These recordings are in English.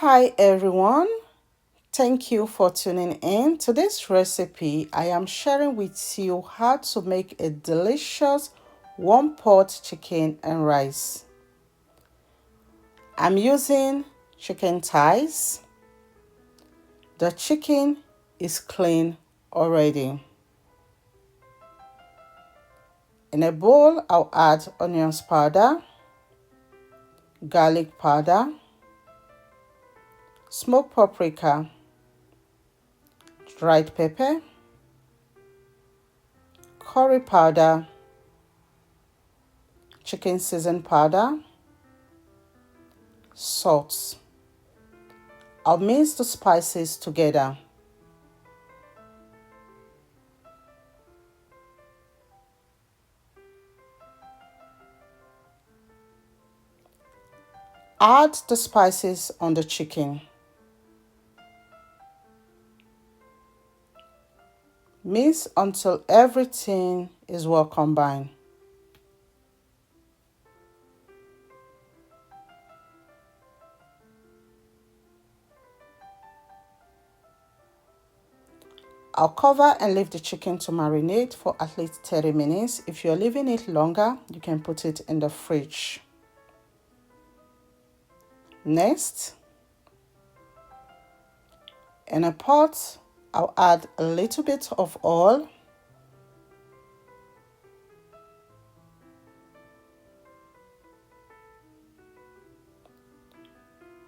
Hi everyone, thank you for tuning in. Today's recipe, I am sharing with you how to make a delicious one pot chicken and rice. I'm using chicken thighs. The chicken is clean already. In a bowl, I'll add onions powder, garlic powder, smoked paprika, dried pepper, curry powder, chicken season powder, salt. I'll mix the spices together. Add the spices on the chicken. Mix until everything is well combined. I'll cover and leave the chicken to marinate for at least 30 minutes. If you're leaving it longer, you can put it in the fridge. Next, in a pot, I'll add a little bit of oil.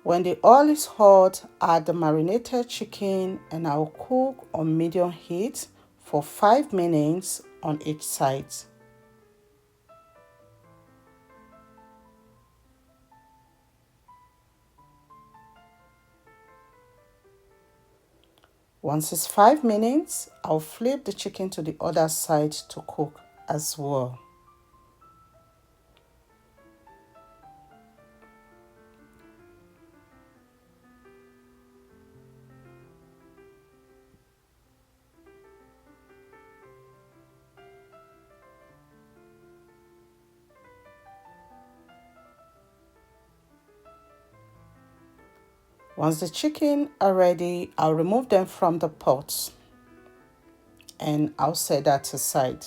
When the oil is hot, add the marinated chicken and I'll cook on medium heat for 5 minutes on each side. Once it's 5 minutes, I'll flip the chicken to the other side to cook as well. Once the chicken are ready, I'll remove them from the pot and I'll set that aside.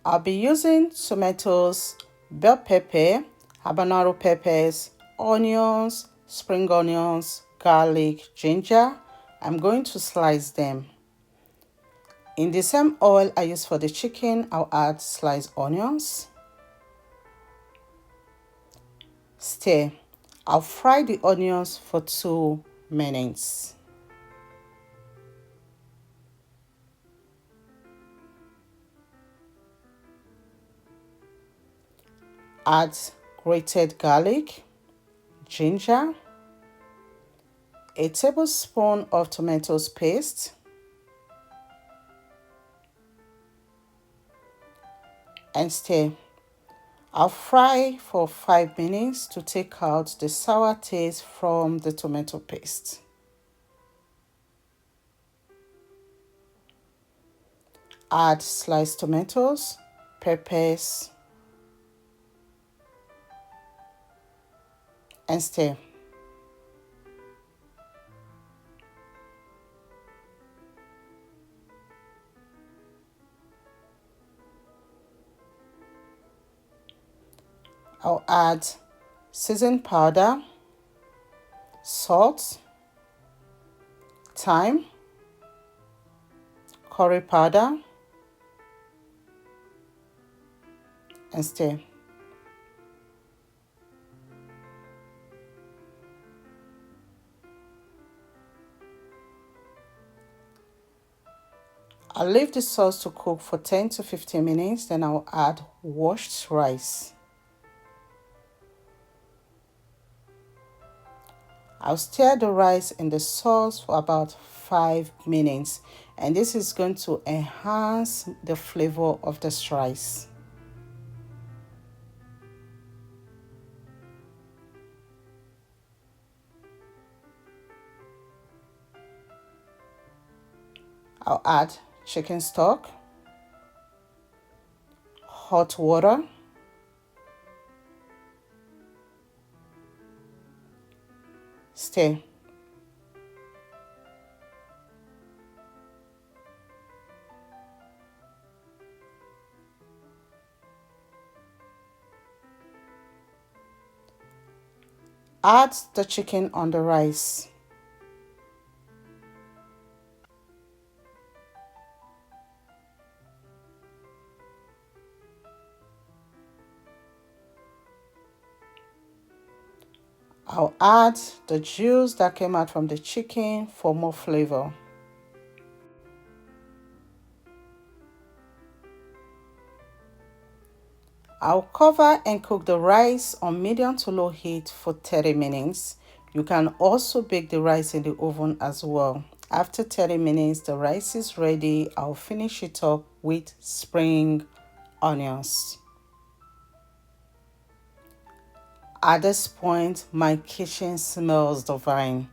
I'll be using tomatoes, bell pepper, habanero peppers, onions, spring onions, garlic, ginger. I'm going to slice them. In the same oil I use for the chicken, I'll add sliced onions. Stir. I'll fry the onions for 2 minutes. Add grated garlic, ginger, a tablespoon of tomatoes paste, and stir. I'll fry for 5 minutes to take out the sour taste from the tomato paste. Add sliced tomatoes, peppers, and stir. I'll add season powder, salt, thyme, curry powder, and stir. I'll leave the sauce to cook for 10 to 15 minutes, then I'll add washed rice. I'll stir the rice in the sauce for about 5 minutes, and this is going to enhance the flavor of this rice. I'll add chicken stock, hot water, stir. Add the chicken on the rice. I'll add the juice that came out from the chicken for more flavor. I'll cover and cook the rice on medium to low heat for 30 minutes. You can also bake the rice in the oven as well. After 30 minutes, the rice is ready. I'll finish it up with spring onions. At this point, my kitchen smells divine.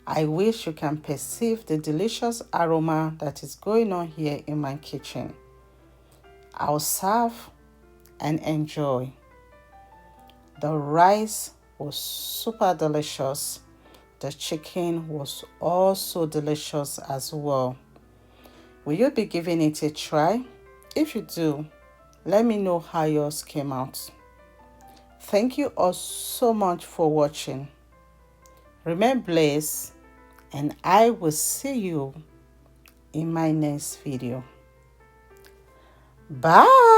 I wish you can perceive the delicious aroma that is going on here in my kitchen. I'll serve and enjoy. The rice was super delicious. The chicken was also delicious as well. Will you be giving it a try? If you do, let me know how yours came out. Thank you all so much for watching. Remain blessed, and I will see you in my next video. Bye.